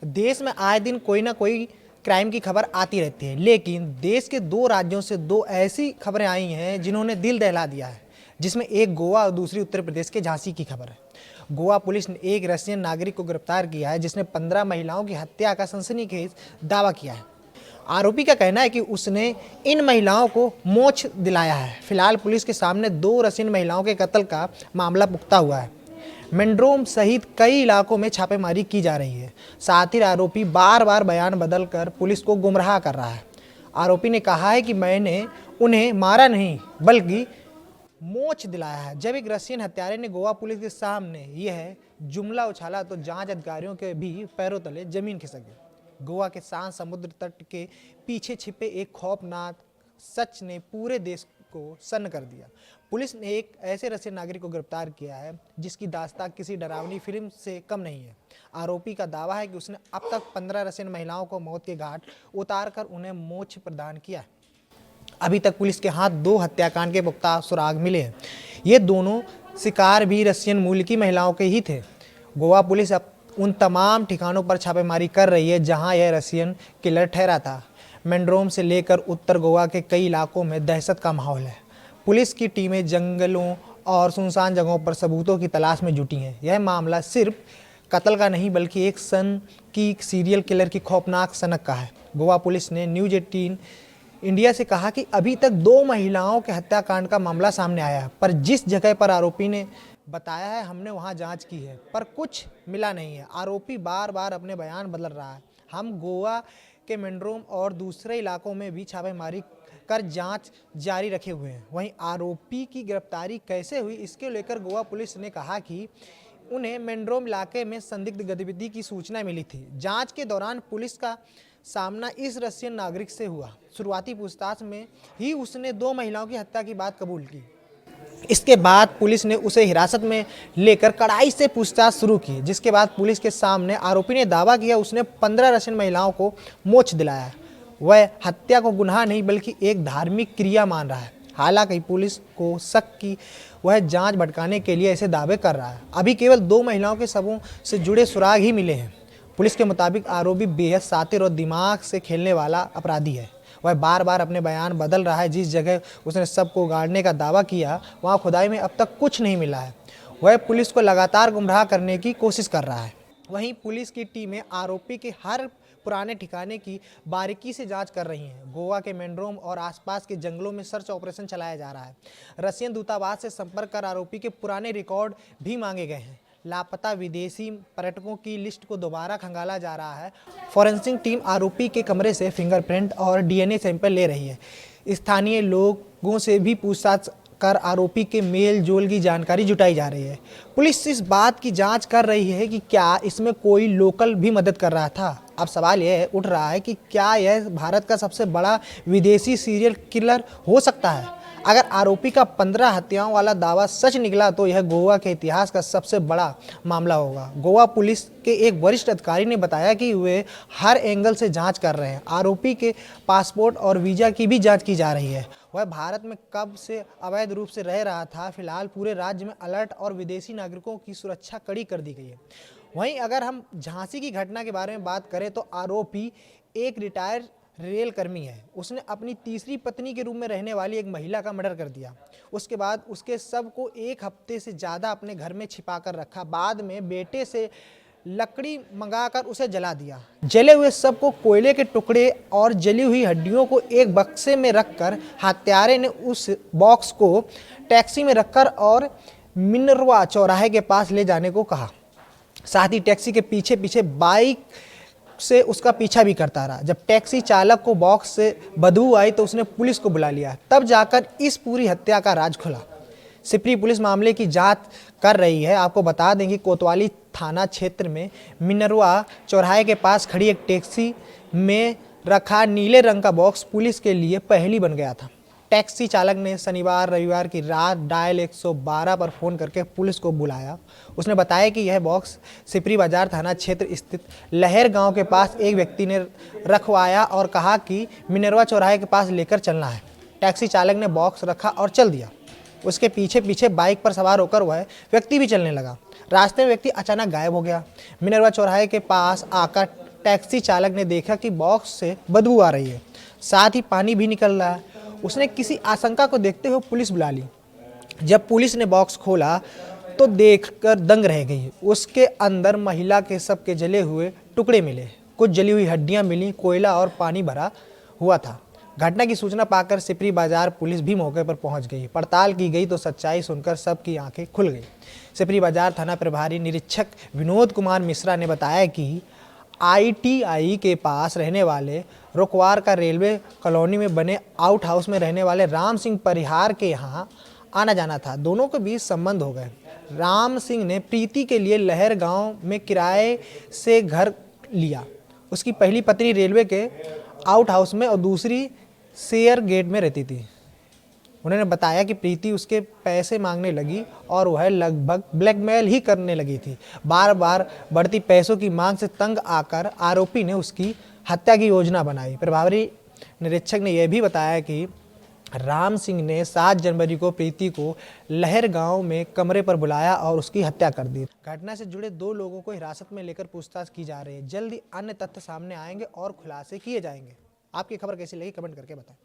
देश में आए दिन कोई ना कोई क्राइम की खबर आती रहती है, लेकिन देश के दो राज्यों से दो ऐसी खबरें आई हैं जिन्होंने दिल दहला दिया है, जिसमें एक गोवा और दूसरी उत्तर प्रदेश के झांसी की खबर है। गोवा पुलिस ने एक रशियन नागरिक को गिरफ्तार किया है जिसने 15 महिलाओं की हत्या का सनसनीखेज दावा किया है। आरोपी का कहना है कि उसने इन महिलाओं को मोक्ष दिलाया है। फिलहाल पुलिस के सामने 2 रशियन महिलाओं के कत्ल का मामला पुख्ता हुआ है। मेंड्रोम सहित कई इलाकों में छापेमारी की जा रही है। साथ ही आरोपी बार बार बयान बदलकर पुलिस को गुमराह कर रहा है। आरोपी ने कहा है कि मैंने उन्हें मारा नहीं बल्कि मोक्ष दिलाया है। जब एक रशियन हत्यारे ने गोवा पुलिस के सामने यह जुमला उछाला तो जांच अधिकारियों के भी पैरों तले जमीन खिसक गई। गोवा के शांत समुद्र तट के पीछे छिपे एक खौफनाक सच ने पूरे देश को सन्न कर दिया। पुलिस ने एक ऐसे रशियन नागरिक को गिरफ्तार किया है जिसकी दास्तां किसी डरावनी फिल्म से कम नहीं है। आरोपी का दावा है कि उसने अब तक 15 रशियन महिलाओं को मौत के घाट उतारकर उन्हें मोक्ष प्रदान किया है। अभी तक पुलिस के हाथ 2 हत्याकांड के पुख्ता सुराग मिले हैं। ये दोनों शिकार भी रशियन मूल की महिलाओं के ही थे। गोवा पुलिस अब उन तमाम ठिकानों पर छापेमारी कर रही है जहां यह रशियन किलर ठहरा था। मेंड्रोम से लेकर उत्तर गोवा के कई इलाकों में दहशत का माहौल है। पुलिस की टीमें जंगलों और सुनसान जगहों पर सबूतों की तलाश में जुटी हैं। यह मामला सिर्फ कत्ल का नहीं बल्कि एक सन की सीरियल किलर की खौफनाक सनक का है। गोवा पुलिस ने न्यूज़ 18 इंडिया से कहा कि अभी तक 2 महिलाओं के हत्याकांड का मामला सामने आया है, पर जिस जगह पर आरोपी ने बताया है हमने वहां जांच की है पर कुछ मिला नहीं है। आरोपी बार बार अपने बयान बदल रहा है। हम गोवा के मेंड्रोम और दूसरे इलाकों में भी छापेमारी कर जांच जारी रखे हुए हैं। वहीं आरोपी की गिरफ्तारी कैसे हुई इसके लेकर गोवा पुलिस ने कहा कि उन्हें मेंड्रोम इलाके में संदिग्ध गतिविधि की सूचना मिली थी। जांच के दौरान पुलिस का सामना इस रशियन नागरिक से हुआ। शुरुआती पूछताछ में ही उसने 2 महिलाओं की हत्या की बात कबूल की। इसके बाद पुलिस ने उसे हिरासत में लेकर कड़ाई से पूछताछ शुरू की, जिसके बाद पुलिस के सामने आरोपी ने दावा किया उसने 15 रशियन महिलाओं को मोक्ष दिलाया। वह हत्या को गुनाह नहीं बल्कि एक धार्मिक क्रिया मान रहा है। हालांकि पुलिस को शक की वह जांच भटकाने के लिए ऐसे दावे कर रहा है। अभी केवल 2 महिलाओं के शवों से जुड़े सुराग ही मिले हैं। पुलिस के मुताबिक आरोपी बेहद शातिर और दिमाग से खेलने वाला अपराधी है। वह बार बार अपने बयान बदल रहा है। जिस जगह उसने सबको गाड़ने का दावा किया वहाँ खुदाई में अब तक कुछ नहीं मिला है। वह पुलिस को लगातार गुमराह करने की कोशिश कर रहा है। वहीं पुलिस की टीमें आरोपी के हर पुराने ठिकाने की बारीकी से जांच कर रही हैं। गोवा के मेंड्रोम और आसपास के जंगलों में सर्च ऑपरेशन चलाया जा रहा है। रशियन दूतावास से संपर्क कर आरोपी के पुराने रिकॉर्ड भी मांगे गए हैं। लापता विदेशी पर्यटकों की लिस्ट को दोबारा खंगाला जा रहा है। फॉरेंसिक टीम आरोपी के कमरे से फिंगरप्रिंट और डीएनए सैंपल ले रही है। स्थानीय लोगों से भी पूछताछ कर आरोपी के मेल जोल की जानकारी जुटाई जा रही है। पुलिस इस बात की जांच कर रही है कि क्या इसमें कोई लोकल भी मदद कर रहा था। अब सवाल यह उठ रहा है कि क्या यह भारत का सबसे बड़ा विदेशी सीरियल किलर हो सकता है। अगर आरोपी का 15 हत्याओं वाला दावा सच निकला तो यह गोवा के इतिहास का सबसे बड़ा मामला होगा। गोवा पुलिस के एक वरिष्ठ अधिकारी ने बताया कि वे हर एंगल से जांच कर रहे हैं। आरोपी के पासपोर्ट और वीज़ा की भी जांच की जा रही है। वह भारत में कब से अवैध रूप से रह रहा था। फिलहाल पूरे राज्य में अलर्ट और विदेशी नागरिकों की सुरक्षा कड़ी कर दी गई है। वहीं अगर हम झांसी की घटना के बारे में बात करें तो आरोपी एक रिटायर्ड रेल कर्मी है। उसने अपनी तीसरी पत्नी के रूप में रहने वाली एक महिला का मर्डर कर दिया। उसके बाद उसके शव को 1 हफ्ते से ज़्यादा अपने घर में छिपा कर रखा। बाद में बेटे से लकड़ी मंगाकर उसे जला दिया। जले हुए शव को कोयले के टुकड़े और जली हुई हड्डियों को एक बक्से में रखकर हत्यारे ने उस बॉक्स को टैक्सी में रखकर और मिनरवा चौराहे के पास ले जाने को कहा। साथ ही टैक्सी के पीछे पीछे बाइक से उसका पीछा भी करता रहा। जब टैक्सी चालक को बॉक्स से बदबू आई तो उसने पुलिस को बुला लिया। तब जाकर इस पूरी हत्या का राज खुला। सिपरी पुलिस मामले की जांच कर रही है। आपको बता दें कि कोतवाली थाना क्षेत्र में मिनरवा चौराहे के पास खड़ी एक टैक्सी में रखा नीले रंग का बॉक्स पुलिस के लिए पहेली बन गया था। टैक्सी चालक ने शनिवार रविवार की रात डायल 112 पर फ़ोन करके पुलिस को बुलाया। उसने बताया कि यह बॉक्स सिपरी बाजार थाना क्षेत्र स्थित लहर गांव के पास एक व्यक्ति ने रखवाया और कहा कि मिनरवा चौराहे के पास लेकर चलना है। टैक्सी चालक ने बॉक्स रखा और चल दिया। उसके पीछे पीछे बाइक पर सवार होकर वह व्यक्ति भी चलने लगा। रास्ते में व्यक्ति अचानक गायब हो गया। मिनरवा चौराहे के पास आकर टैक्सी चालक ने देखा कि बॉक्स से बदबू आ रही है, साथ ही पानी भी निकल रहा है। उसने किसी आशंका को देखते हुए पुलिस बुला ली। जब पुलिस ने बॉक्स खोला तो देखकर दंग रह गई। उसके अंदर महिला के शव के जले हुए टुकड़े मिले, कुछ जली हुई हड्डियां मिली, कोयला और पानी भरा हुआ था। घटना की सूचना पाकर सिपरी बाजार पुलिस भी मौके पर पहुंच गई। पड़ताल की गई तो सच्चाई सुनकर सबकी आंखें खुल गई। सिपरी बाजार थाना प्रभारी निरीक्षक विनोद कुमार मिश्रा ने बताया कि ITI के पास रहने वाले रुकवार का रेलवे कॉलोनी में बने आउट हाउस में रहने वाले राम सिंह परिहार के यहाँ आना जाना था। दोनों के बीच संबंध हो गए। राम सिंह ने प्रीति के लिए लहर गांव में किराए से घर लिया। उसकी पहली पत्नी रेलवे के आउट हाउस में और दूसरी शेयर गेट में रहती थी। उन्होंने बताया कि प्रीति उसके पैसे मांगने लगी और वह लगभग ब्लैकमेल ही करने लगी थी। बार बार बढ़ती पैसों की मांग से तंग आकर आरोपी ने उसकी हत्या की योजना बनाई। प्रभारी निरीक्षक ने यह भी बताया कि राम सिंह ने 7 जनवरी को प्रीति को लहर गांव में कमरे पर बुलाया और उसकी हत्या कर दी। घटना से जुड़े 2 लोगों को हिरासत में लेकर पूछताछ की जा रही है। जल्द ही अन्य तथ्य सामने आएंगे और खुलासे किए जाएंगे। आपकी खबर कैसी लगी कमेंट करके बताएं।